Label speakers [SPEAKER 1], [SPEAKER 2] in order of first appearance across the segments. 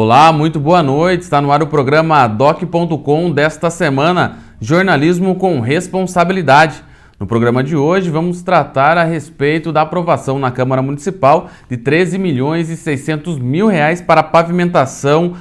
[SPEAKER 1] Olá, muito boa noite. Está no ar o programa Doc.com desta semana, Jornalismo com Responsabilidade. No programa de hoje vamos tratar a respeito da aprovação na Câmara Municipal de 13 milhões e 600 mil reais para pavimentação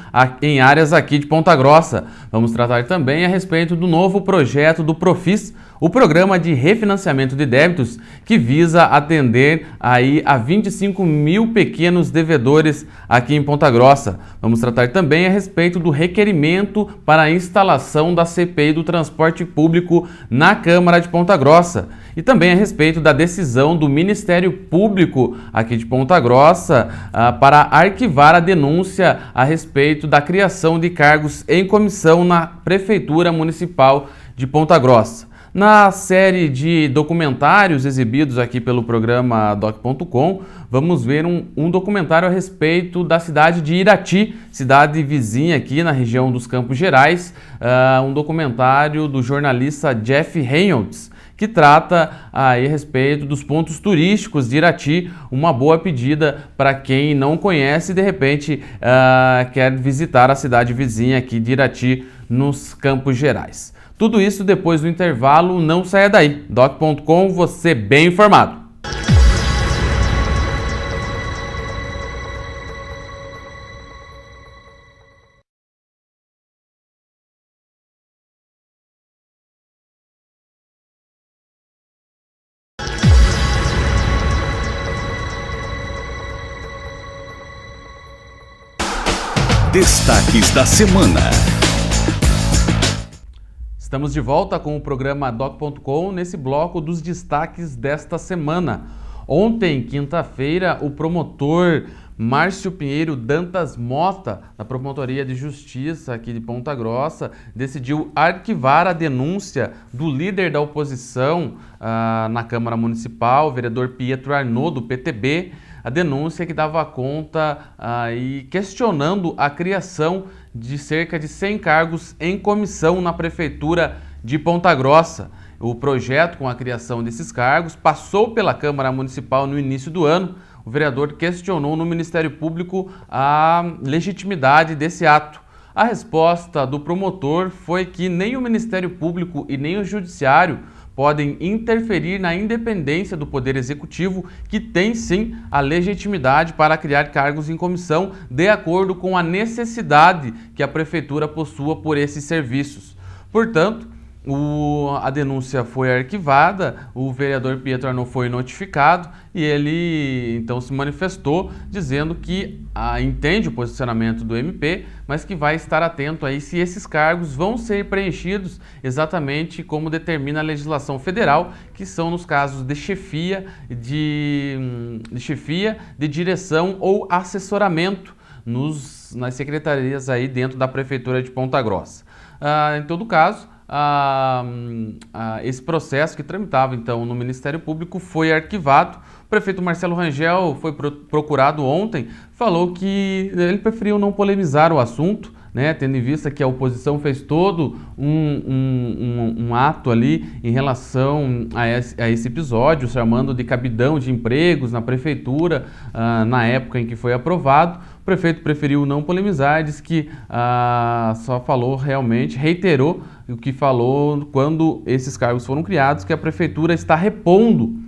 [SPEAKER 1] em áreas aqui de Ponta Grossa. Vamos tratar também a respeito do novo projeto do Profis, o programa de refinanciamento de débitos que visa atender aí a 25 mil pequenos devedores aqui em Ponta Grossa. Vamos tratar também a respeito do requerimento para a instalação da CPI do transporte público na Câmara de Ponta Grossa. E também a respeito da decisão do Ministério Público aqui de Ponta Grossa para arquivar a denúncia a respeito da criação de cargos em comissão na Prefeitura Municipal de Ponta Grossa. Na série de documentários exibidos aqui pelo programa Doc.com, vamos ver um documentário a respeito da cidade de Irati, cidade vizinha aqui na região dos Campos Gerais, um documentário do jornalista Jeff Reynolds, que trata aí a respeito dos pontos turísticos de Irati, uma boa pedida para quem não conhece e de repente quer visitar a cidade vizinha aqui de Irati, nos Campos Gerais. Tudo isso depois do intervalo, não saia daí. Doc.com, você bem informado.
[SPEAKER 2] Destaques da semana.
[SPEAKER 1] Estamos de volta com o programa Doc.com nesse bloco dos destaques desta semana. Ontem, quinta-feira, o promotor Márcio Pinheiro Dantas Mota, da Promotoria de Justiça aqui de Ponta Grossa, decidiu arquivar a denúncia do líder da oposição na Câmara Municipal, o vereador Pietro Arnaud, do PTB, a denúncia que dava conta e questionando a criação de cerca de 100 cargos em comissão na Prefeitura de Ponta Grossa. O projeto com a criação desses cargos passou pela Câmara Municipal no início do ano. O vereador questionou no Ministério Público a legitimidade desse ato. A resposta do promotor foi que nem o Ministério Público e nem o Judiciário podem interferir na independência do Poder Executivo, que tem sim a legitimidade para criar cargos em comissão de acordo com a necessidade que a Prefeitura possua por esses serviços. Portanto, a denúncia foi arquivada, o vereador Pietro Arnaud foi notificado e ele então se manifestou dizendo que entende o posicionamento do MP, mas que vai estar atento aí se esses cargos vão ser preenchidos exatamente como determina a legislação federal, que são nos casos de chefia, de direção ou assessoramento nas secretarias aí dentro da Prefeitura de Ponta Grossa. Em todo caso, esse processo que tramitava então no Ministério Público foi arquivado. O prefeito Marcelo Rangel foi procurado ontem, falou que ele preferiu não polemizar o assunto, né, tendo em vista que a oposição fez todo um ato ali em relação a esse episódio, chamando de cabidão de empregos na prefeitura na época em que foi aprovado. O prefeito preferiu não polemizar, disse que só falou realmente, reiterou o que falou quando esses cargos foram criados, que a prefeitura está repondo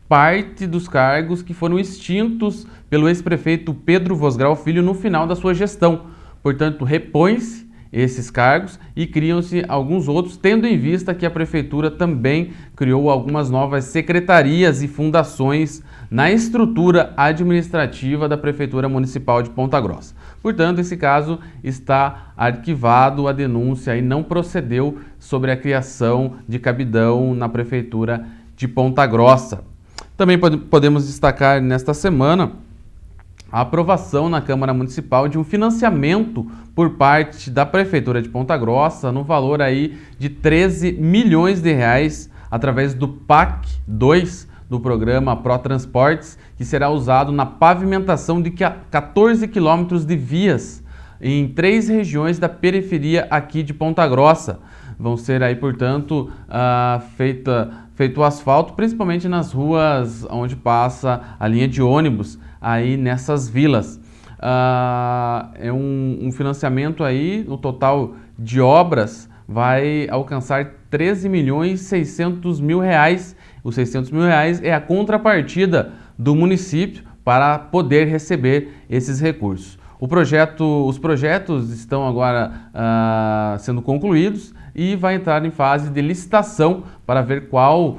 [SPEAKER 1] parte dos cargos que foram extintos pelo ex-prefeito Pedro Vosgrau Filho no final da sua gestão. Portanto, repõe-se esses cargos e criam-se alguns outros, tendo em vista que a Prefeitura também criou algumas novas secretarias e fundações na estrutura administrativa da Prefeitura Municipal de Ponta Grossa. Portanto, esse caso está arquivado, a denúncia aí não procedeu sobre a criação de cabidão na Prefeitura de Ponta Grossa. Também podemos destacar nesta semana a aprovação na Câmara Municipal de um financiamento por parte da Prefeitura de Ponta Grossa no valor aí de 13 milhões de reais através do PAC 2 do programa ProTransportes, que será usado na pavimentação de 14 quilômetros de vias em 3 regiões da periferia aqui de Ponta Grossa. Vão ser aí, portanto, feito o asfalto, principalmente nas ruas onde passa a linha de ônibus, aí nessas vilas. é um financiamento aí, no total de obras, vai alcançar 13.600.000 reais. Os 600 mil reais é a contrapartida do município para poder receber esses recursos. Os projetos estão agora sendo concluídos e vai entrar em fase de licitação para ver qual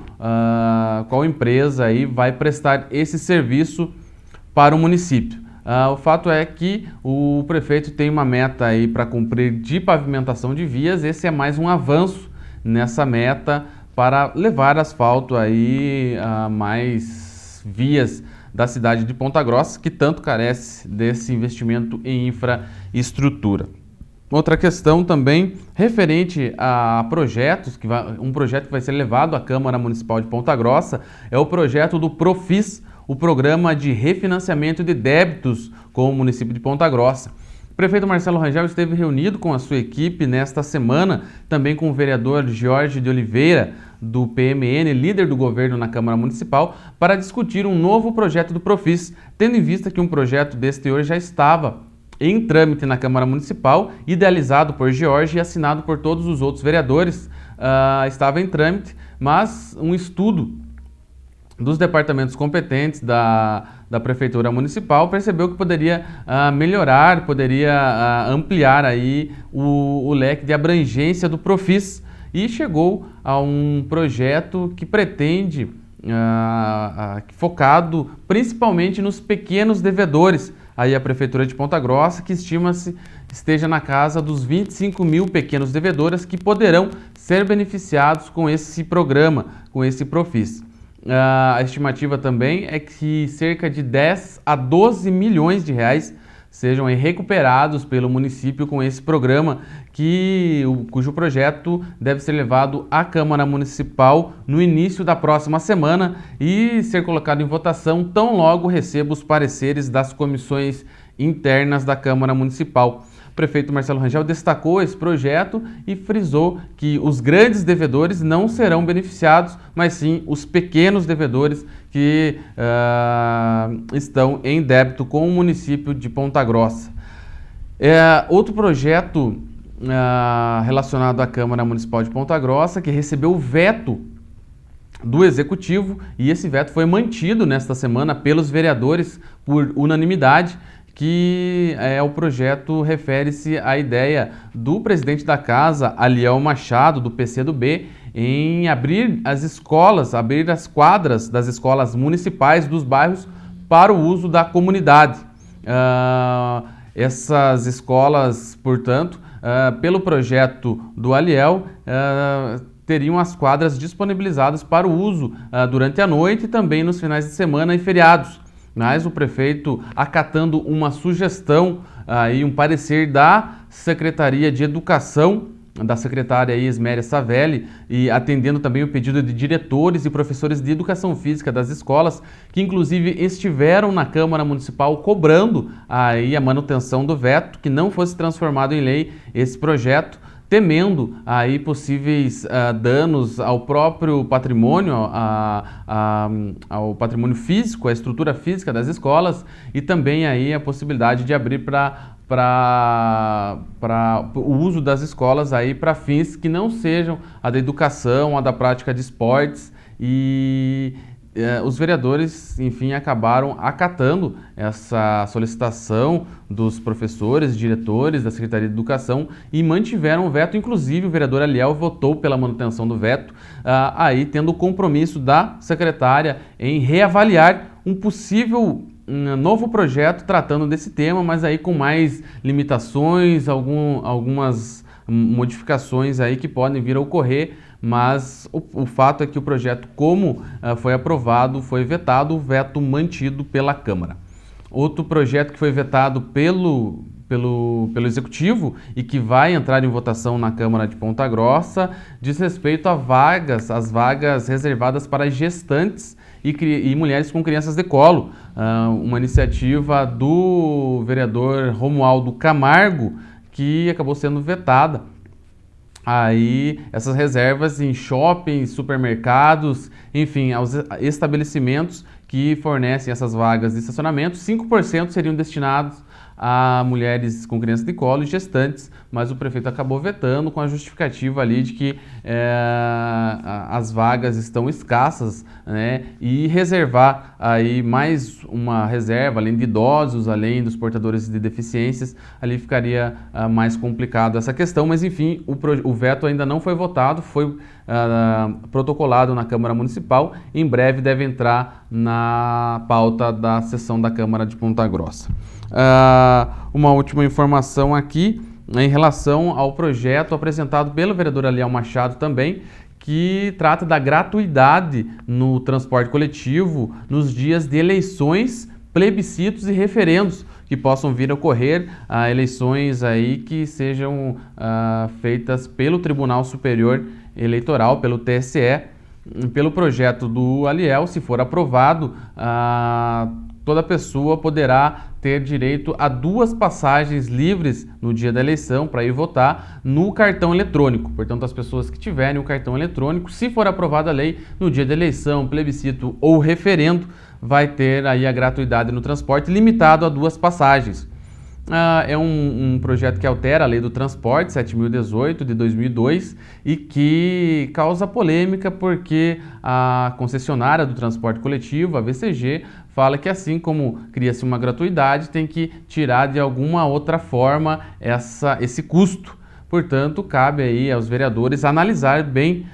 [SPEAKER 1] empresa aí vai prestar esse serviço para o município. O fato é que o prefeito tem uma meta aí para cumprir de pavimentação de vias. Esse é mais um avanço nessa meta para levar asfalto aí a mais vias da cidade de Ponta Grossa, que tanto carece desse investimento em infraestrutura. Outra questão também referente a projetos, um projeto que vai ser levado à Câmara Municipal de Ponta Grossa é o projeto do Profis, o Programa de Refinanciamento de Débitos com o município de Ponta Grossa. O prefeito Marcelo Rangel esteve reunido com a sua equipe nesta semana, também com o vereador Jorge de Oliveira, do PMN, líder do governo na Câmara Municipal, para discutir um novo projeto do Profis, tendo em vista que um projeto deste teor já estava em trâmite na Câmara Municipal, idealizado por Jorge e assinado por todos os outros vereadores, estava em trâmite, mas um estudo dos departamentos competentes da Prefeitura Municipal percebeu que poderia melhorar, poderia ampliar aí o leque de abrangência do Profis e chegou a um projeto que pretende, focado principalmente nos pequenos devedores, aí a Prefeitura de Ponta Grossa, que estima-se esteja na casa dos 25 mil pequenos devedores que poderão ser beneficiados com esse programa, com esse Profis. A estimativa também é que cerca de 10 a 12 milhões de reais sejam recuperados pelo município com esse programa, cujo projeto deve ser levado à Câmara Municipal no início da próxima semana e ser colocado em votação tão logo receba os pareceres das comissões internas da Câmara Municipal. O prefeito Marcelo Rangel destacou esse projeto e frisou que os grandes devedores não serão beneficiados, mas sim os pequenos devedores que estão em débito com o município de Ponta Grossa. Outro projeto relacionado à Câmara Municipal de Ponta Grossa, que recebeu o veto do Executivo, e esse veto foi mantido nesta semana pelos vereadores por unanimidade, que o projeto refere-se à ideia do presidente da casa, Aliel Machado, do PCdoB, em abrir as quadras das escolas municipais dos bairros para o uso da comunidade. Essas escolas, portanto, pelo projeto do Aliel, teriam as quadras disponibilizadas para o uso durante a noite e também nos finais de semana e feriados. Mas o prefeito, acatando uma sugestão e um parecer da Secretaria de Educação, da secretária Esméria Savelli, e atendendo também o pedido de diretores e professores de Educação Física das escolas, que inclusive estiveram na Câmara Municipal cobrando aí a manutenção do veto, que não fosse transformado em lei esse projeto, temendo aí possíveis danos ao próprio patrimônio, ao patrimônio físico, à estrutura física das escolas, e também aí a possibilidade de abrir para o uso das escolas aí para fins que não sejam a da educação, a da prática de esportes, e os vereadores, enfim, acabaram acatando essa solicitação dos professores, diretores da Secretaria de Educação e mantiveram o veto. Inclusive, o vereador Aliel votou pela manutenção do veto, aí tendo o compromisso da secretária em reavaliar um possível novo projeto tratando desse tema, mas aí com mais limitações, algumas modificações aí que podem vir a ocorrer. Mas o fato é que o projeto, como foi aprovado, foi vetado, o veto mantido pela Câmara. Outro projeto que foi vetado pelo Executivo e que vai entrar em votação na Câmara de Ponta Grossa diz respeito às vagas reservadas para gestantes e mulheres com crianças de colo. Uma iniciativa do vereador Romualdo Camargo que acabou sendo vetada. Aí essas reservas em shoppings, supermercados, enfim, aos estabelecimentos que fornecem essas vagas de estacionamento, 5% seriam destinados a mulheres com crianças de colo e gestantes, mas o prefeito acabou vetando com a justificativa ali de que as vagas estão escassas, né, e reservar aí mais uma reserva, além de idosos, além dos portadores de deficiências, ali ficaria mais complicado essa questão, mas enfim, o veto ainda não foi votado, foi protocolado na Câmara Municipal, em breve deve entrar na pauta da sessão da Câmara de Ponta Grossa. Uma última informação aqui, em relação ao projeto apresentado pelo vereador Aliel Machado também, que trata da gratuidade no transporte coletivo nos dias de eleições, plebiscitos e referendos que possam vir a ocorrer, eleições aí que sejam feitas pelo Tribunal Superior Eleitoral, pelo TSE. Pelo projeto do Aliel, se for aprovado, toda pessoa poderá ter direito a 2 passagens livres no dia da eleição para ir votar no cartão eletrônico. Portanto, as pessoas que tiverem o cartão eletrônico, se for aprovada a lei, no dia da eleição, plebiscito ou referendo, vai ter aí a gratuidade no transporte, limitado a 2 passagens. É um projeto que altera a Lei do Transporte 7.018 de 2002 e que causa polêmica porque a concessionária do transporte coletivo, a VCG, fala que assim como cria-se uma gratuidade, tem que tirar de alguma outra forma esse custo. Portanto, cabe aí aos vereadores analisar bem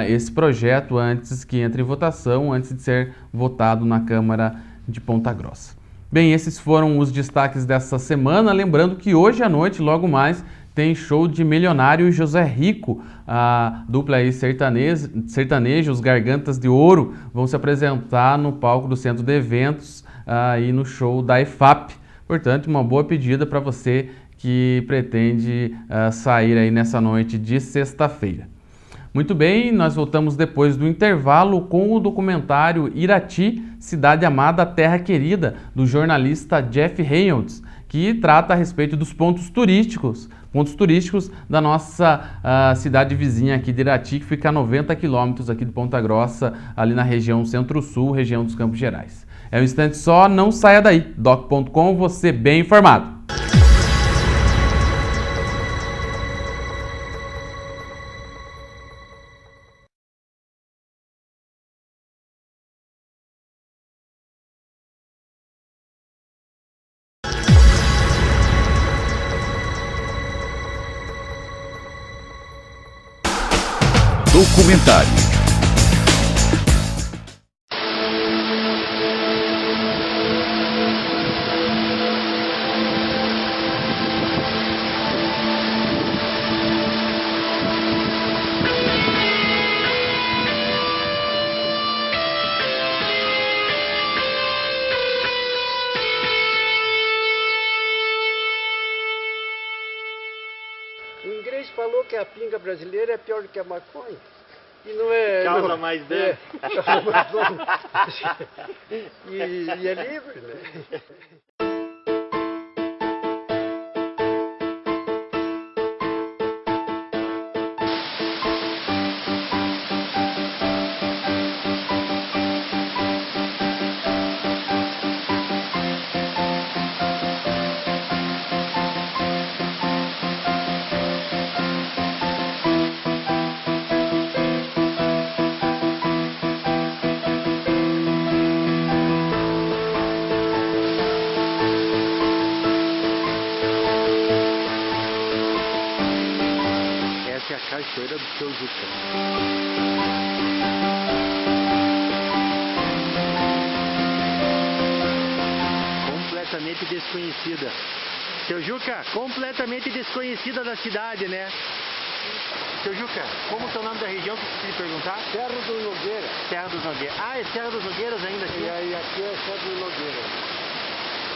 [SPEAKER 1] esse projeto antes que entre em votação, antes de ser votado na Câmara de Ponta Grossa. Bem, esses foram os destaques dessa semana. Lembrando que hoje à noite, logo mais, tem show de Milionário e José Rico. A dupla aí sertaneja, os Gargantas de Ouro, vão se apresentar no palco do Centro de Eventos e no show da EFAP. Portanto, uma boa pedida para você que pretende sair aí nessa noite de sexta-feira. Muito bem, nós voltamos depois do intervalo com o documentário Irati, Cidade Amada, Terra Querida, do jornalista Jeff Reynolds, que trata a respeito dos pontos turísticos da nossa cidade vizinha aqui de Irati, que fica a 90 quilômetros aqui de Ponta Grossa, ali na região Centro-Sul, região dos Campos Gerais. É um instante só, não saia daí. Doc.com, você bem informado.
[SPEAKER 2] Documentário.
[SPEAKER 3] O inglês falou que a pinga brasileira é pior do que a maconha. E não é.
[SPEAKER 4] Causa mais dano.
[SPEAKER 3] Causa mais dano. E é livre, né?
[SPEAKER 4] Cachoeira do Seu Juca. Completamente desconhecida. Seu Juca, completamente desconhecida da cidade, né? Seu Juca, como que é o nome da região que eu preciso perguntar?
[SPEAKER 3] Serra dos Nogueiras.
[SPEAKER 4] Serra dos Nogueiras. Ah, é Serra dos Nogueiras ainda aqui?
[SPEAKER 3] E aí aqui é Serra dos Nogueiras.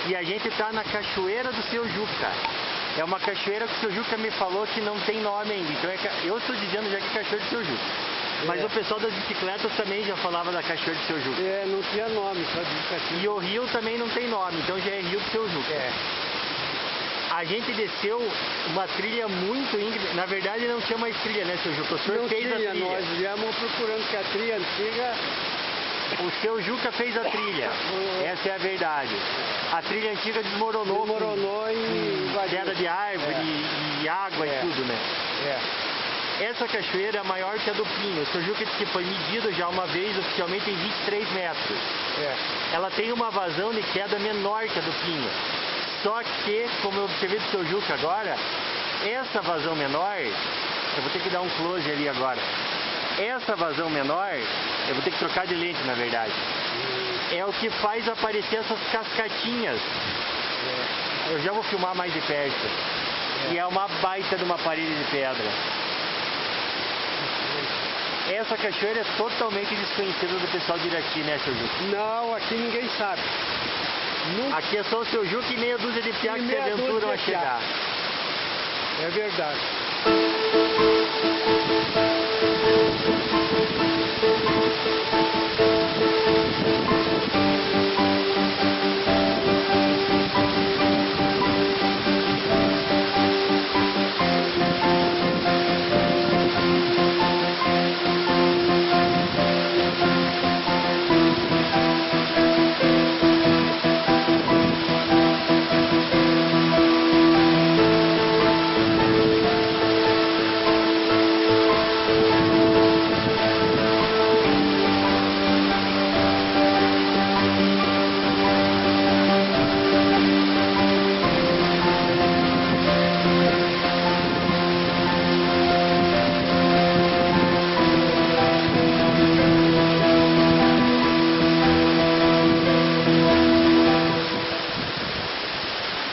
[SPEAKER 4] E a gente tá na Cachoeira do Seu Juca. É uma cachoeira que o Seu Juca me falou que não tem nome ainda. Então eu estou dizendo já que é Cachoeira do Seu Juca. Mas o pessoal das bicicletas também já falava da Cachoeira do Seu Juca.
[SPEAKER 3] É, não tinha nome, só indicativo.
[SPEAKER 4] E o rio também não tem nome, então já é Rio do Seu Juca.
[SPEAKER 3] É.
[SPEAKER 4] A gente desceu uma trilha muito íngreme. Na verdade não tinha mais trilha, né, Seu Juca? O senhor
[SPEAKER 3] Não
[SPEAKER 4] fez
[SPEAKER 3] tinha,
[SPEAKER 4] a trilha.
[SPEAKER 3] nós viemos procurando que a trilha antiga
[SPEAKER 4] O seu Juca fez a trilha, essa é a verdade. A trilha antiga desmoronou
[SPEAKER 3] E invadiu.
[SPEAKER 4] queda de árvore e água e tudo, né? Essa cachoeira é maior que a do Pinho. O seu Juca disse que foi medido já uma vez, oficialmente em 23 metros. Ela tem uma vazão de queda menor que a do Pinho. Só que, como eu observei do seu Juca agora, essa vazão menor, eu vou ter que dar um close ali agora. Essa vazão menor, eu vou ter que trocar de lente na verdade, é o que faz aparecer essas cascatinhas. Eu já vou filmar mais de perto. E é uma baita de uma parede de pedra. Essa cachoeira é totalmente desconhecida do pessoal de Irati, né, seu Juca?
[SPEAKER 3] Não, aqui ninguém sabe.
[SPEAKER 4] Aqui é só o seu Juca e meia dúzia de piá que se aventuram a chegar.
[SPEAKER 3] É verdade.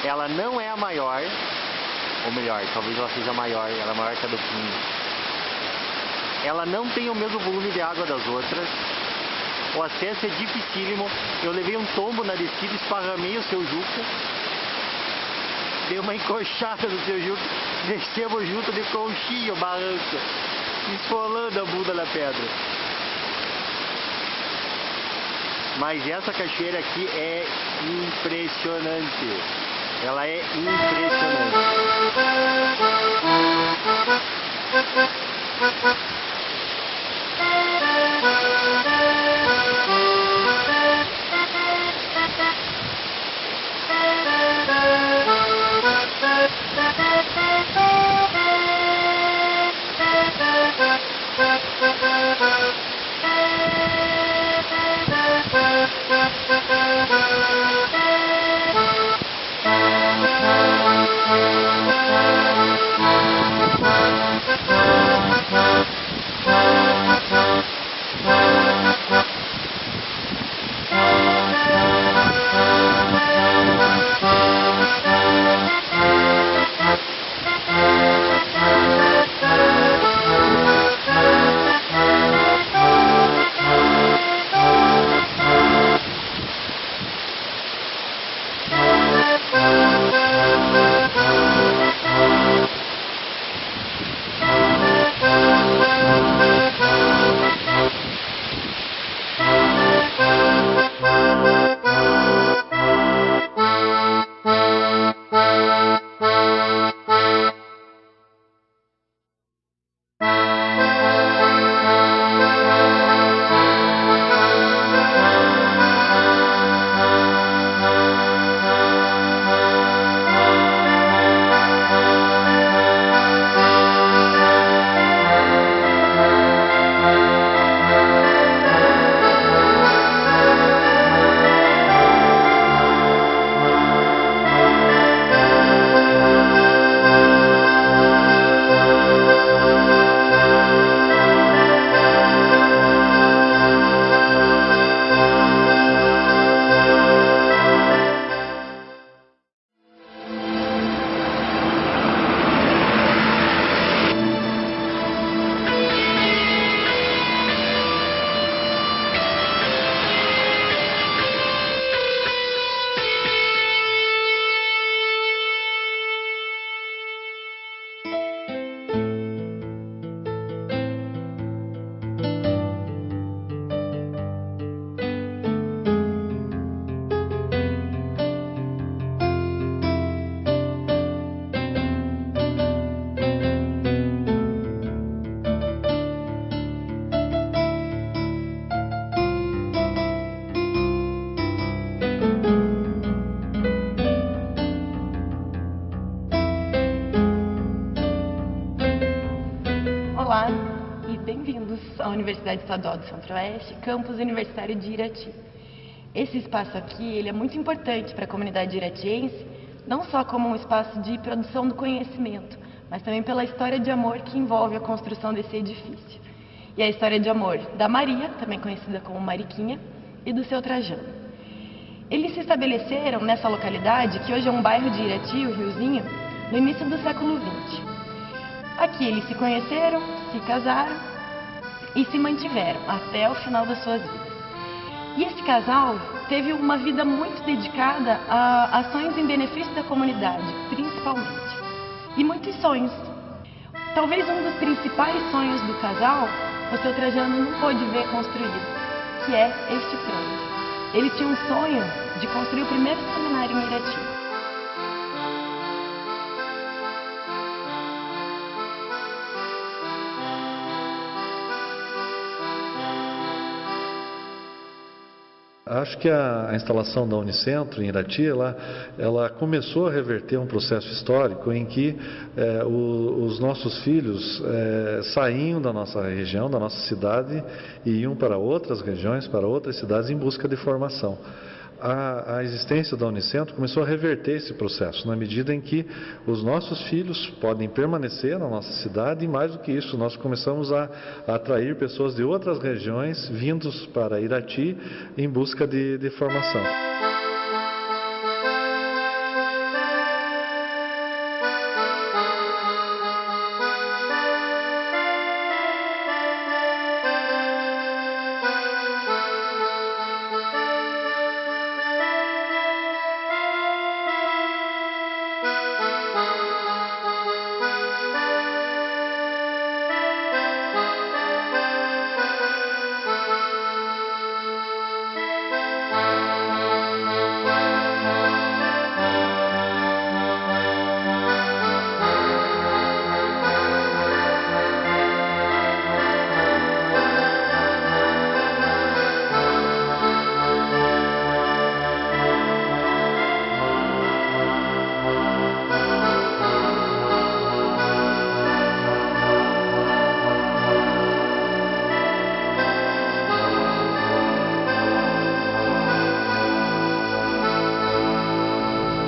[SPEAKER 4] Ela não é a maior, ou melhor, talvez ela seja maior, ela é maior que a do Pinho. Ela não tem o mesmo volume de água das outras. O acesso é dificílimo. Eu levei um tombo na descida, esparramei o seu Juca. Dei uma encoxada no seu Juca. Descemos junto de conchinha o barranco, esfolando a bunda na pedra. Mas essa cachoeira aqui é impressionante. Ela é impressionante.
[SPEAKER 5] vindos à Universidade Estadual do Centro-Oeste, campus universitário de Irati. Esse espaço aqui ele é muito importante para a comunidade iratiense, não só como um espaço de produção do conhecimento, mas também pela história de amor que envolve a construção desse edifício. E a história de amor da Maria, também conhecida como Mariquinha, e do seu Trajano. Eles se estabeleceram nessa localidade, que hoje é um bairro de Irati, o Riozinho, no início do século XX. Aqui eles se conheceram, se casaram e se mantiveram até o final das suas vidas. E esse casal teve uma vida muito dedicada a ações em benefício da comunidade, principalmente. E muitos sonhos. Talvez um dos principais sonhos do casal, o seu Trajano não pôde ver construído, que é este prédio. Ele tinha um sonho de construir o primeiro seminário em Irati.
[SPEAKER 6] Acho que a instalação da Unicentro em Irati, ela começou a reverter um processo histórico em que os nossos filhos saíam da nossa região, da nossa cidade e iam para outras regiões, para outras cidades em busca de formação. A existência da Unicentro começou a reverter esse processo, na medida em que os nossos filhos podem permanecer na nossa cidade e, mais do que isso, nós começamos a atrair pessoas de outras regiões vindos para Irati em busca de formação.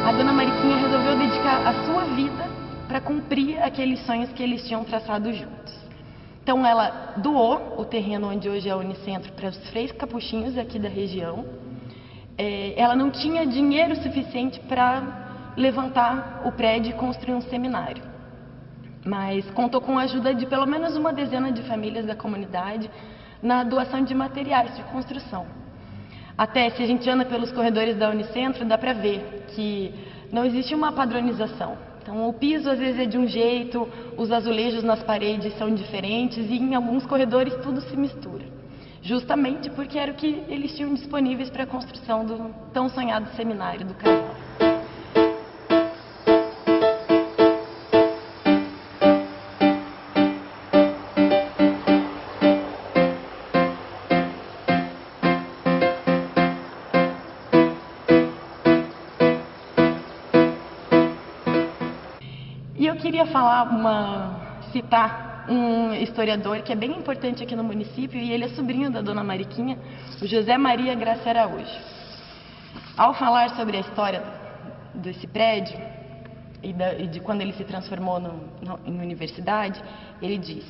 [SPEAKER 5] A dona Mariquinha resolveu dedicar a sua vida para cumprir aqueles sonhos que eles tinham traçado juntos. Então ela doou o terreno onde hoje é a Unicentro para os freios capuchinhos aqui da região. Ela não tinha dinheiro suficiente para levantar o prédio e construir um seminário, mas contou com a ajuda de pelo menos uma dezena de famílias da comunidade na doação de materiais de construção. Até se a gente anda pelos corredores da Unicentro, dá para ver que não existe uma padronização. Então o piso às vezes é de um jeito, os azulejos nas paredes são diferentes e em alguns corredores tudo se mistura. Justamente porque era o que eles tinham disponíveis para a construção do tão sonhado seminário do casal. E eu queria citar um historiador que é bem importante aqui no município e ele é sobrinho da dona Mariquinha, o José Maria Graça Araújo. Ao falar sobre a história desse prédio e de quando ele se transformou em universidade, ele diz: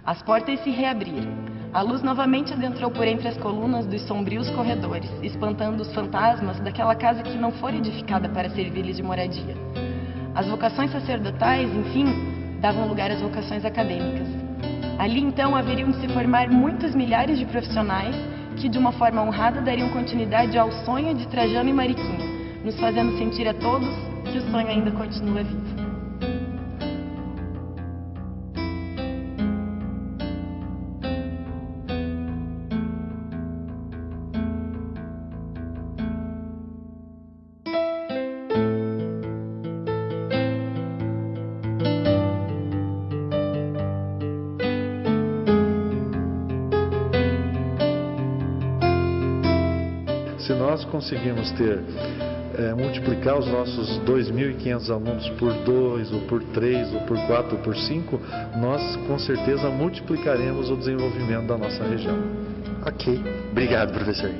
[SPEAKER 5] as portas se reabriram, a luz novamente adentrou por entre as colunas dos sombrios corredores, espantando os fantasmas daquela casa que não fora edificada para servir-lhes de moradia. As vocações sacerdotais, enfim, davam lugar às vocações acadêmicas. Ali, então, haveriam de se formar muitos milhares de profissionais que, de uma forma honrada, dariam continuidade ao sonho de Trajano e Mariquinha, nos fazendo sentir a todos que o sonho ainda continua vivo.
[SPEAKER 6] Se nós conseguirmos ter multiplicar os nossos 2.500 alunos por 2, ou por 3, ou por 4, ou por 5, nós com certeza multiplicaremos o desenvolvimento da nossa região.
[SPEAKER 7] Ok, obrigado, professor.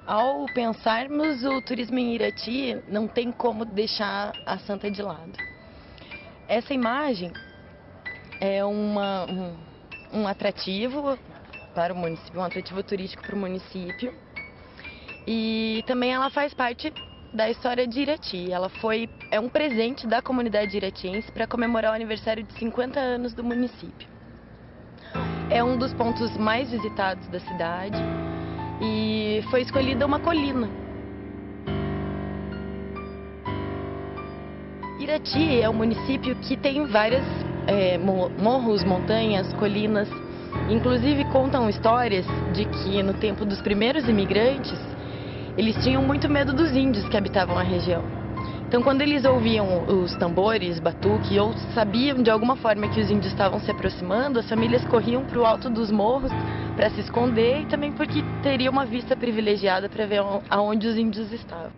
[SPEAKER 5] Ao pensarmos o turismo em Irati, não tem como deixar a Santa de lado. Essa imagem é um atrativo para o município, um atrativo turístico para o município. E também ela faz parte da história de Irati. É um presente da comunidade iratiense para comemorar o aniversário de 50 anos do município. É um dos pontos mais visitados da cidade. E foi escolhida uma colina. Irati é um município que tem várias morros, montanhas, colinas. Inclusive contam histórias de que no tempo dos primeiros imigrantes, eles tinham muito medo dos índios que habitavam a região. Então quando eles ouviam os tambores, batuque, ou sabiam de alguma forma que os índios estavam se aproximando, as famílias corriam para o alto dos morros para se esconder e também porque teria uma vista privilegiada para ver aonde os índios estavam.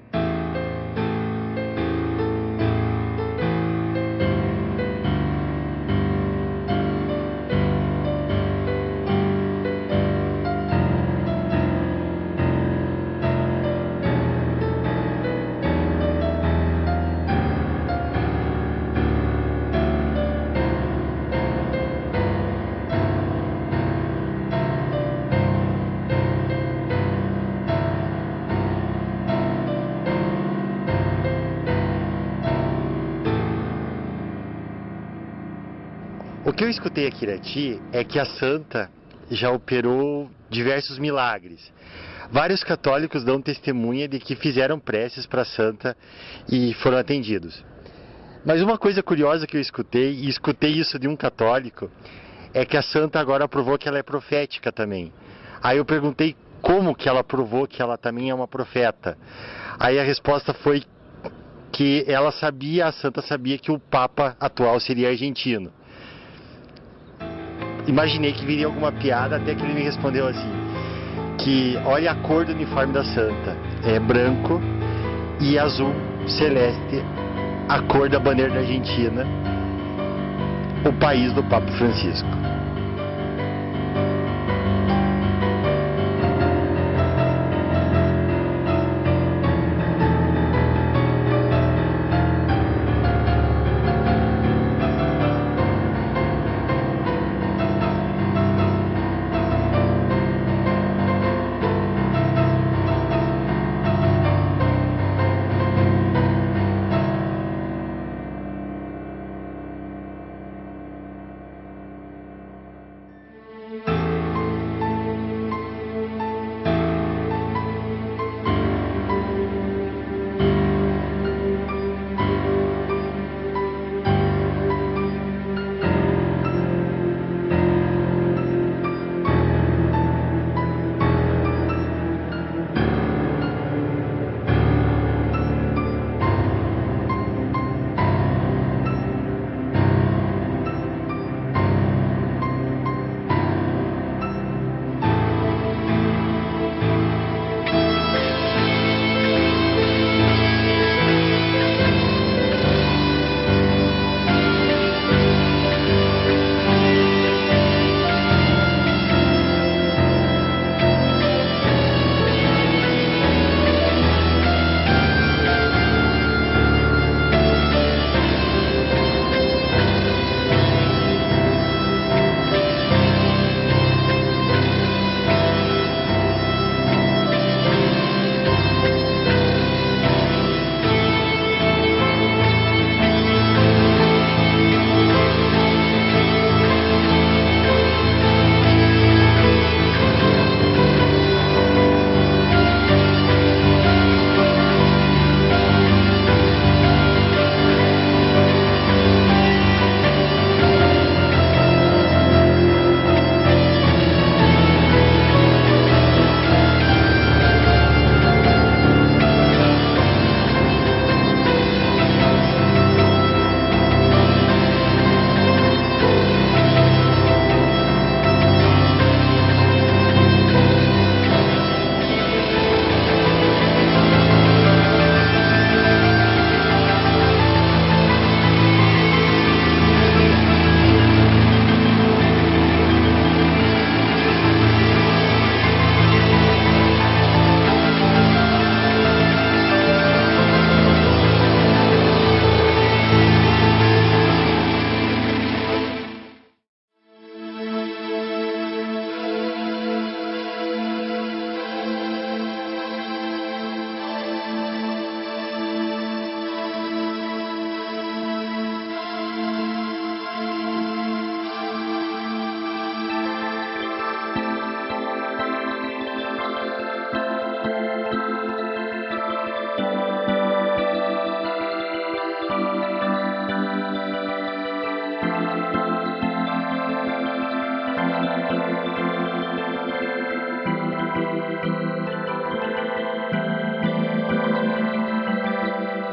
[SPEAKER 7] O que eu escutei aqui em Irati é que a Santa já operou diversos milagres. Vários católicos dão testemunha de que fizeram preces para a Santa e foram atendidos. Mas uma coisa curiosa que eu escutei, e escutei isso de um católico, é que a Santa agora provou que ela é profética também. Aí eu perguntei como que ela provou que ela também é uma profeta. Aí a resposta foi que a Santa sabia que o Papa atual seria argentino. Imaginei que viria alguma piada, até que ele me respondeu assim, que olha a cor do uniforme da Santa, é branco e azul celeste, a cor da bandeira da Argentina, o país do Papa Francisco.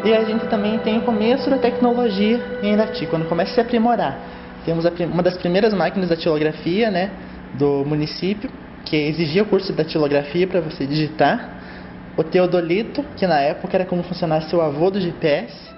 [SPEAKER 8] E a gente também tem o começo da tecnologia em Irati, quando começa a se aprimorar. Temos uma das primeiras máquinas de datilografia, né, do município, que exigia o curso de datilografia para você digitar. O teodolito, que na época era como funcionasse o avô do GPS.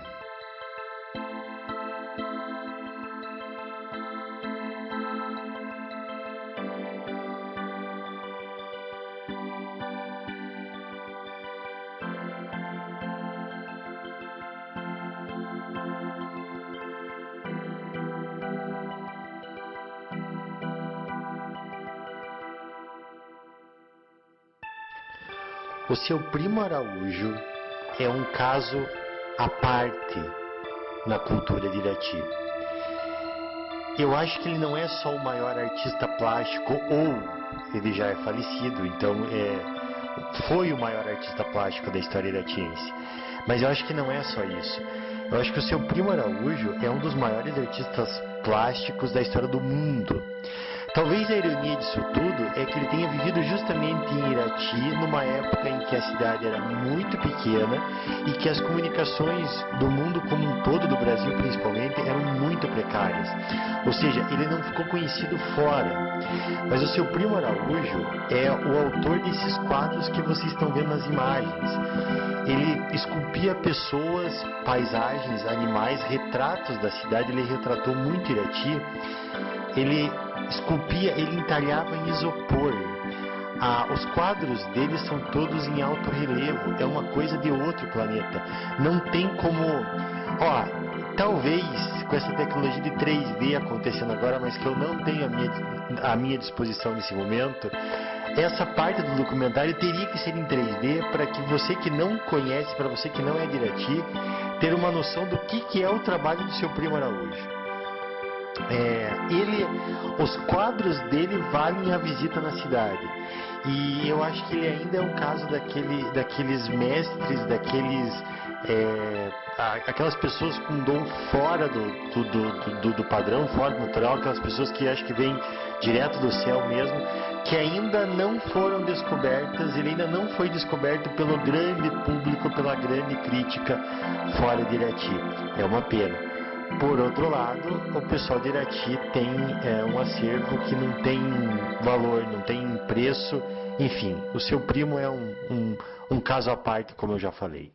[SPEAKER 7] O seu primo Araújo é um caso à parte na cultura de Irati. Eu acho que ele não é só o maior artista plástico, ou ele já é falecido, então foi o maior artista plástico da história iratiense. Mas eu acho que não é só isso. Eu acho que o seu primo Araújo é um dos maiores artistas plásticos da história do mundo. Talvez a ironia disso tudo é que ele tenha vivido justamente em Irati, numa época em que a cidade era muito pequena e que as comunicações do mundo como um todo, do Brasil principalmente, eram muito precárias. Ou seja, ele não ficou conhecido fora. Mas o seu primo Araújo é o autor desses quadros que vocês estão vendo nas imagens. Ele esculpia pessoas, paisagens, animais, retratos da cidade. Ele retratou muito Irati. Ele esculpia, ele entalhava em isopor. Os quadros dele são todos em alto relevo. É uma coisa de outro planeta. Não tem como... talvez com essa tecnologia de 3D acontecendo agora, mas que eu não tenho à minha disposição nesse momento, essa parte do documentário teria que ser em 3D para que você que não conhece, para você que não é de Irati, ter uma noção do que é o trabalho do seu primo Araújo. Os quadros dele valem a visita na cidade, e eu acho que ele ainda é um caso daqueles mestres, aquelas pessoas com dom fora do padrão, fora do natural, aquelas pessoas que acho que vêm direto do céu mesmo, que ainda não foram descobertas. Ele ainda não foi descoberto pelo grande público, pela grande crítica fora de Irati. É uma pena. Por outro lado, o pessoal de Irati tem um acervo que não tem valor, não tem preço. Enfim, o seu primo é um caso à parte, como eu já falei.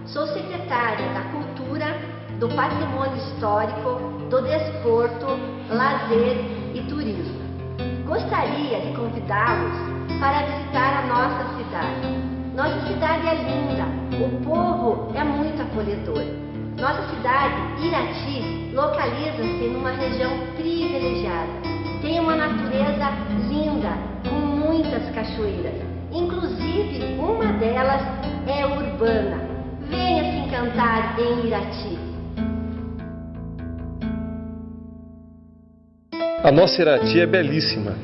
[SPEAKER 9] Sou secretária da Cultura, do Patrimônio Histórico, do Desporto, Lazer e Turismo. Gostaria de convidá-los para visitar a nossa cidade. Nossa cidade é linda, o povo é muito acolhedor. Nossa cidade, Irati, localiza-se numa região privilegiada. Tem uma natureza linda, com muitas cachoeiras. Inclusive, uma delas é urbana. Venha se encantar em Irati.
[SPEAKER 10] A nossa Irati é belíssima,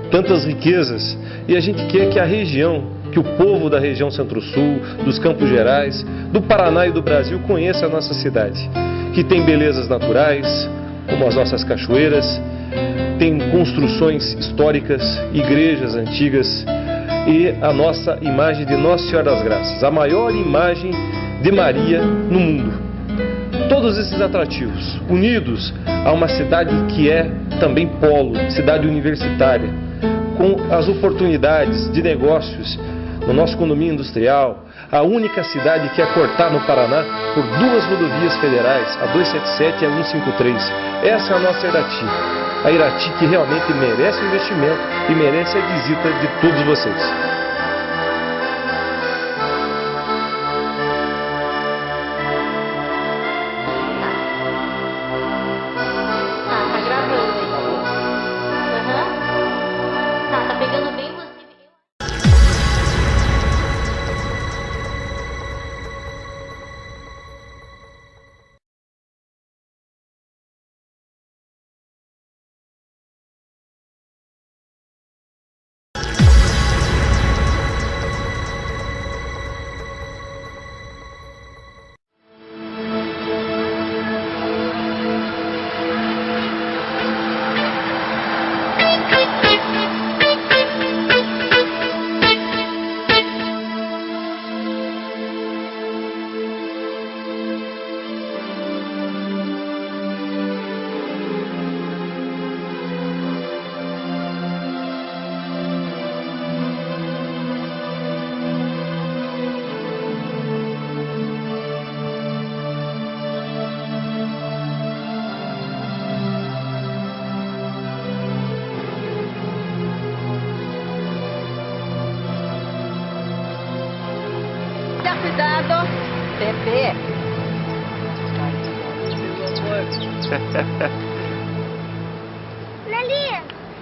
[SPEAKER 10] tantas riquezas, e a gente quer que a região, que o povo da região Centro-Sul, dos Campos Gerais, do Paraná e do Brasil conheça a nossa cidade, que tem belezas naturais, como as nossas cachoeiras, tem construções históricas, igrejas antigas e a nossa imagem de Nossa Senhora das Graças, a maior imagem de Maria no mundo. Todos esses atrativos, unidos a uma cidade que é também polo, cidade universitária, com as oportunidades de negócios no nosso condomínio industrial, a única cidade que é cortada no Paraná por 2 rodovias federais, a 277 e a 153. Essa é a nossa Irati. A Irati que realmente merece o investimento e merece a visita de todos vocês.
[SPEAKER 9] Tá gravando aí. Tá pegando bem você.
[SPEAKER 11] Cuidado, Pepe.
[SPEAKER 9] Lali,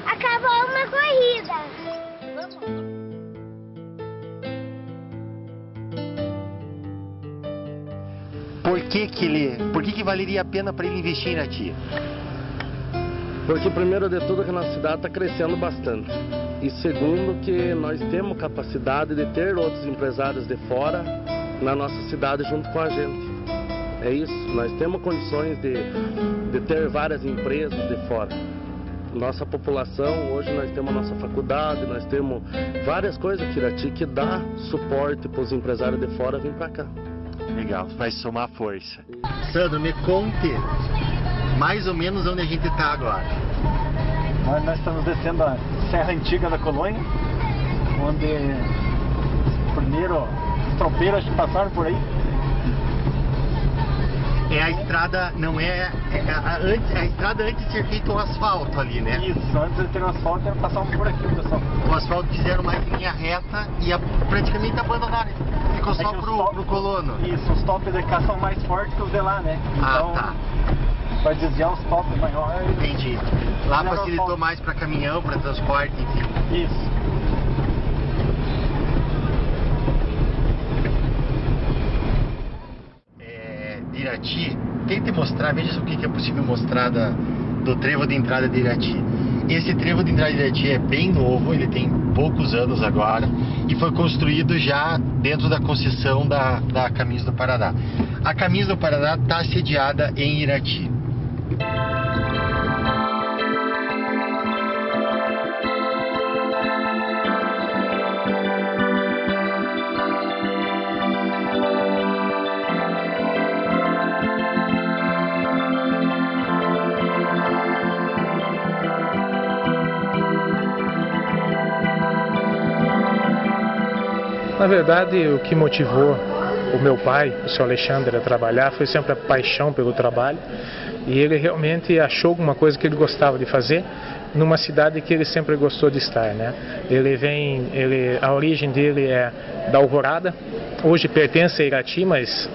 [SPEAKER 9] acabou uma corrida.
[SPEAKER 7] Por que valeria a pena para ele investir em Irati?
[SPEAKER 12] Porque primeiro de tudo que a nossa cidade está crescendo bastante. E segundo que nós temos capacidade de ter outros empresários de fora na nossa cidade junto com a gente. É isso, nós temos condições de ter várias empresas de fora. Nossa população, hoje nós temos a nossa faculdade, nós temos várias coisas aqui em Irati que dá suporte para os empresários de fora vir para cá.
[SPEAKER 7] Legal, vai somar força. Sandro, me conte mais ou menos onde a gente está agora.
[SPEAKER 13] Nós estamos descendo a Serra Antiga da Colônia, onde os primeiros tropeiros que passaram por aí.
[SPEAKER 7] É a estrada, não é a estrada antes de ser feito um asfalto ali, né?
[SPEAKER 13] Isso, antes de ter um asfalto, era passar por aqui, pessoal.
[SPEAKER 7] O asfalto fizeram uma linha reta e praticamente abandonaram. Ficou só pro colono.
[SPEAKER 13] Isso, os tops de cá são mais fortes que os de lá, né? Então,
[SPEAKER 7] tá.
[SPEAKER 13] Para desviar os tops maiores.
[SPEAKER 7] Entendi. Lá facilitou mais para caminhão, para transporte, enfim.
[SPEAKER 13] Isso.
[SPEAKER 7] Irati, tente mostrar, veja o que é possível mostrar do trevo de entrada de Irati. Esse trevo de entrada de Irati é bem novo, ele tem poucos anos agora e foi construído já dentro da concessão da Caminhos do Paraná. A Caminhos do Paraná está sediada em Irati.
[SPEAKER 14] Na verdade, o que motivou o meu pai, o senhor Alexandre, a trabalhar foi sempre a paixão pelo trabalho, e ele realmente achou alguma coisa que ele gostava de fazer numa cidade que ele sempre gostou de estar, né? A origem dele é da Alvorada, hoje pertence a Irati, mas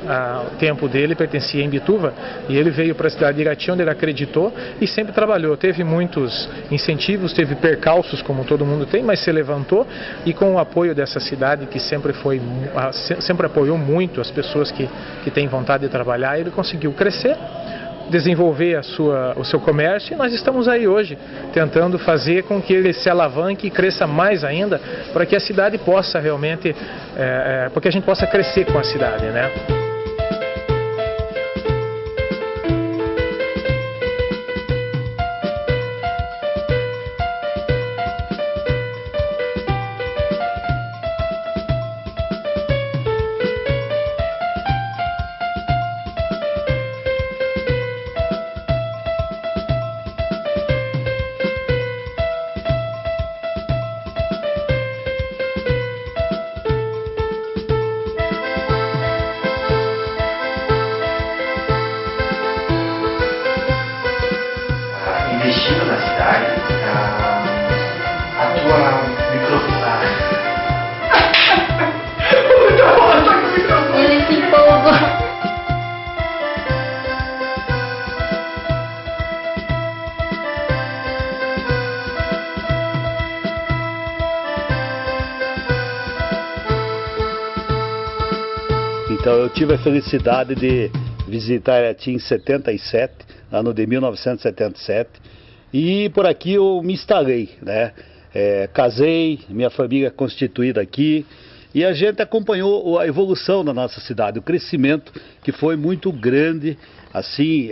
[SPEAKER 14] o tempo dele pertencia a Imbituva, e ele veio para a cidade de Irati, onde ele acreditou e sempre trabalhou. Teve muitos incentivos, teve percalços, como todo mundo tem, mas se levantou, e com o apoio dessa cidade, que sempre apoiou muito as pessoas que têm vontade de trabalhar, ele conseguiu crescer, desenvolver o seu comércio, e nós estamos aí hoje tentando fazer com que ele se alavanque e cresça mais ainda, para que a cidade possa realmente, porque a gente possa crescer com a cidade, né?
[SPEAKER 15] Então eu tive a felicidade de visitar Irati em 77, ano de 1977, e por aqui eu me instalei, né? Casei, minha família é constituída aqui, e a gente acompanhou a evolução da nossa cidade, o crescimento que foi muito grande, assim,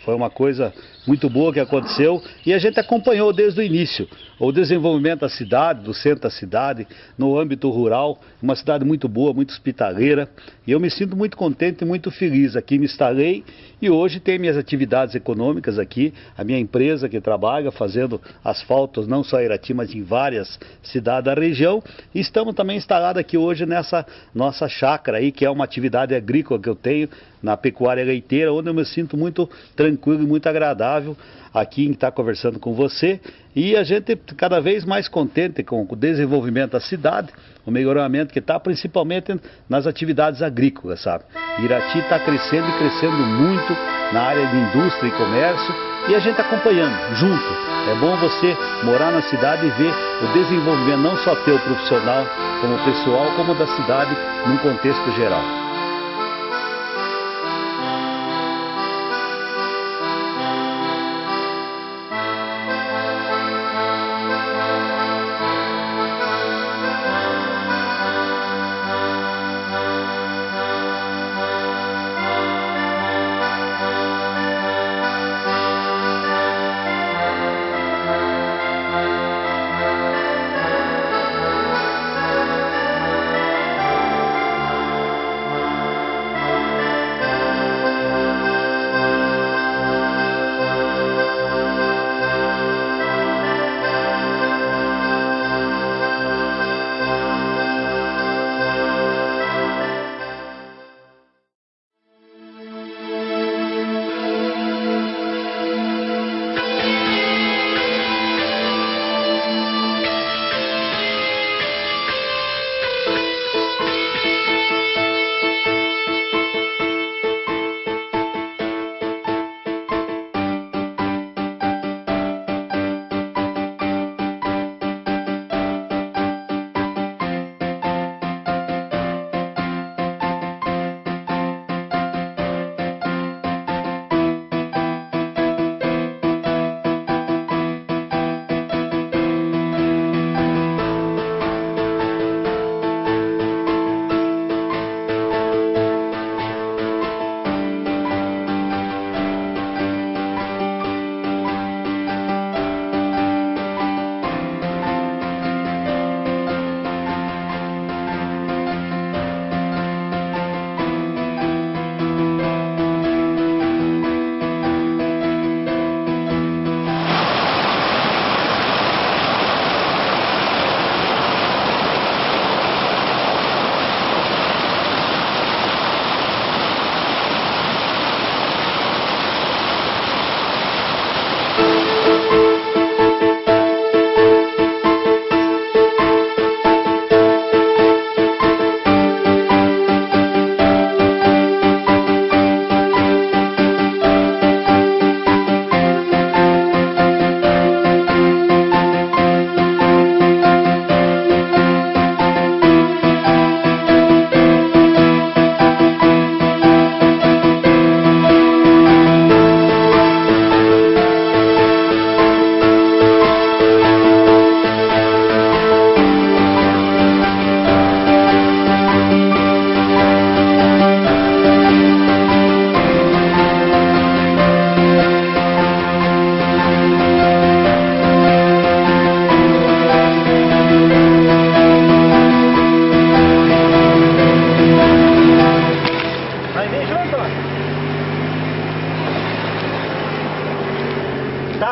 [SPEAKER 15] foi uma coisa muito boa que aconteceu, e a gente acompanhou desde o início o desenvolvimento da cidade, do centro da cidade, no âmbito rural, uma cidade muito boa, muito hospitaleira, e eu me sinto muito contente e muito feliz. Aqui me instalei e hoje tenho minhas atividades econômicas aqui, a minha empresa que trabalha fazendo asfaltos, não só em Irati, mas em várias cidades da região, e estamos também instalados aqui hoje nessa nossa chácara aí, que é uma atividade agrícola que eu tenho, na pecuária leiteira, onde eu me sinto muito tranquilo e muito agradável aqui em estar conversando com você, e a gente cada vez mais contente com o desenvolvimento da cidade, o melhoramento que está principalmente nas atividades agrícolas, sabe? Irati está crescendo e crescendo muito na área de indústria e comércio, e a gente acompanhando, junto. É bom você morar na cidade e ver o desenvolvimento não só teu profissional, como pessoal, como da cidade num contexto geral.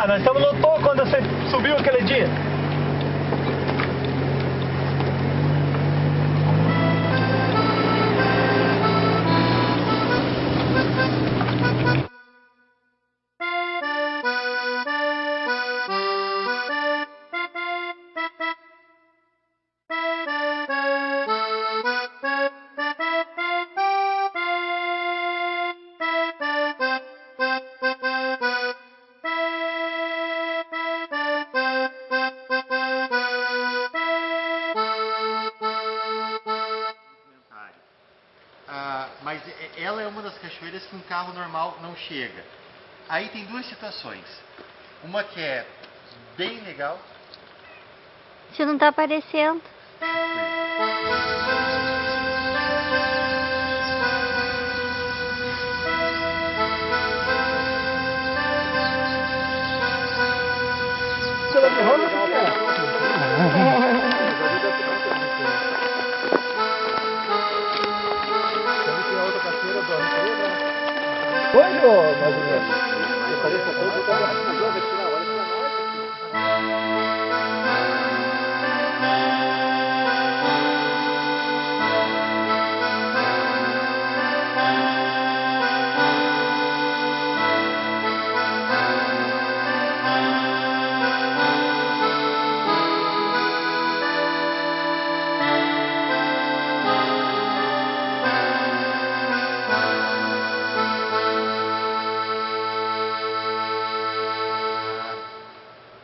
[SPEAKER 13] Nós estamos no topo quando você subiu aquele dia.
[SPEAKER 7] ela é uma das cachoeiras que um carro normal não chega. Aí tem duas situações. Uma que é bem legal.
[SPEAKER 9] Você não tá aparecendo.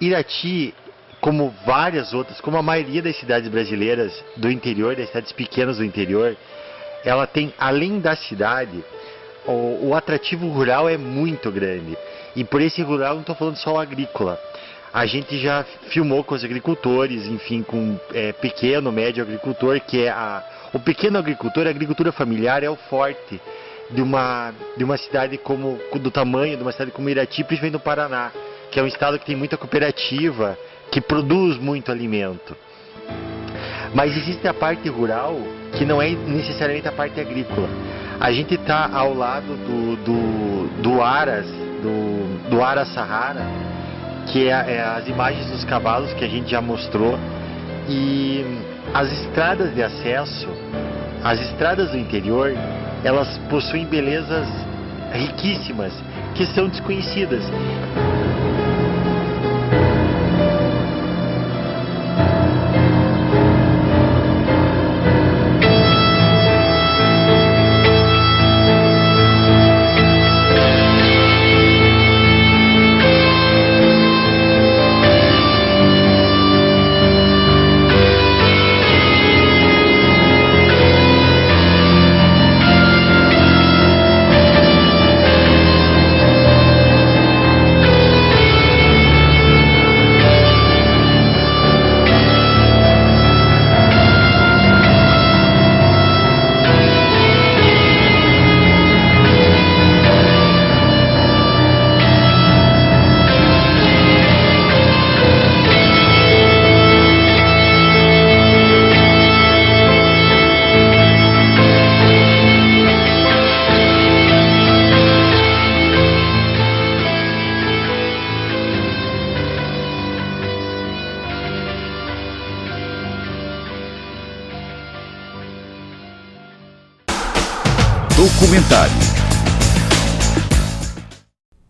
[SPEAKER 7] Irati, como várias outras, como a maioria das cidades brasileiras do interior, das cidades pequenas do interior, ela tem, além da cidade, o atrativo rural é muito grande. E por esse rural não estou falando só o agrícola. A gente já filmou com os agricultores, enfim, com pequeno, médio agricultor, que é o pequeno agricultor, a agricultura familiar é o forte de uma cidade do tamanho de uma cidade como Irati, principalmente no Paraná, que é um estado que tem muita cooperativa, que produz muito alimento. Mas existe a parte rural, que não é necessariamente a parte agrícola. A gente está ao lado do Aras Sahara, que é as imagens dos cavalos que a gente já mostrou, e as estradas de acesso, as estradas do interior, elas possuem belezas riquíssimas, que são desconhecidas.
[SPEAKER 2] Documentário.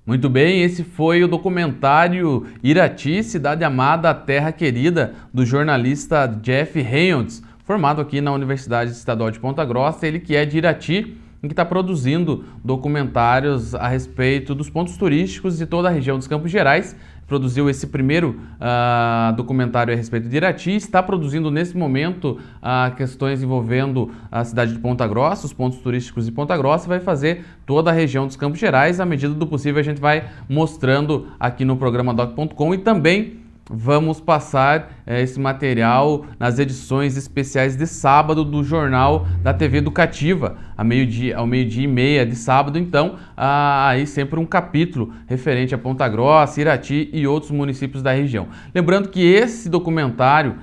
[SPEAKER 1] Muito bem, esse foi o documentário Irati, Cidade Amada, Terra Querida, do jornalista Jeff Reynolds, formado aqui na Universidade Estadual de Ponta Grossa, ele que é de Irati, e que está produzindo documentários a respeito dos pontos turísticos de toda a região dos Campos Gerais. Produziu esse primeiro documentário a respeito de Irati, está produzindo nesse momento questões envolvendo a cidade de Ponta Grossa, os pontos turísticos de Ponta Grossa, e vai fazer toda a região dos Campos Gerais. À medida do possível a gente vai mostrando aqui no programa doc.com, e também vamos passar esse material nas edições especiais de sábado do Jornal da TV Educativa, ao meio-dia e meia de sábado. Então, aí sempre um capítulo referente a Ponta Grossa, Irati e outros municípios da região. Lembrando que esse documentário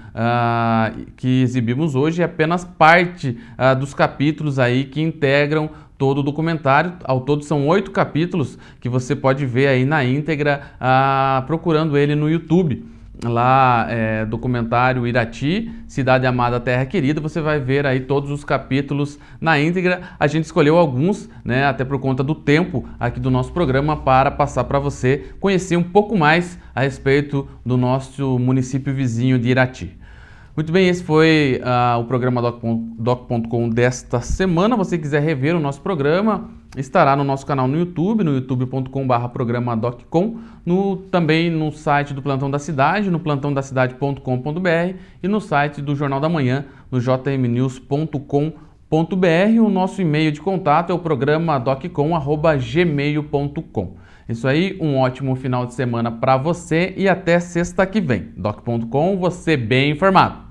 [SPEAKER 1] que exibimos hoje é apenas parte dos capítulos aí que integram todo o documentário. Ao todo são 8 capítulos que você pode ver aí na íntegra, procurando ele no YouTube. Lá, documentário Irati, Cidade Amada, Terra Querida, você vai ver aí todos os capítulos na íntegra. A gente escolheu alguns, né, até por conta do tempo aqui do nosso programa, para passar para você conhecer um pouco mais a respeito do nosso município vizinho de Irati. Muito bem, esse foi o programa doc.com desta semana. Se você quiser rever o nosso programa, estará no nosso canal no YouTube, no youtube.com/programa.doccom, também no site do Plantão da Cidade, no plantãodacidade.com.br, e no site do Jornal da Manhã, no jmnews.com.br. O nosso e-mail de contato é o programa doccom@gmail.com. Isso aí, um ótimo final de semana para você e até sexta que vem. Doc.com, você bem informado.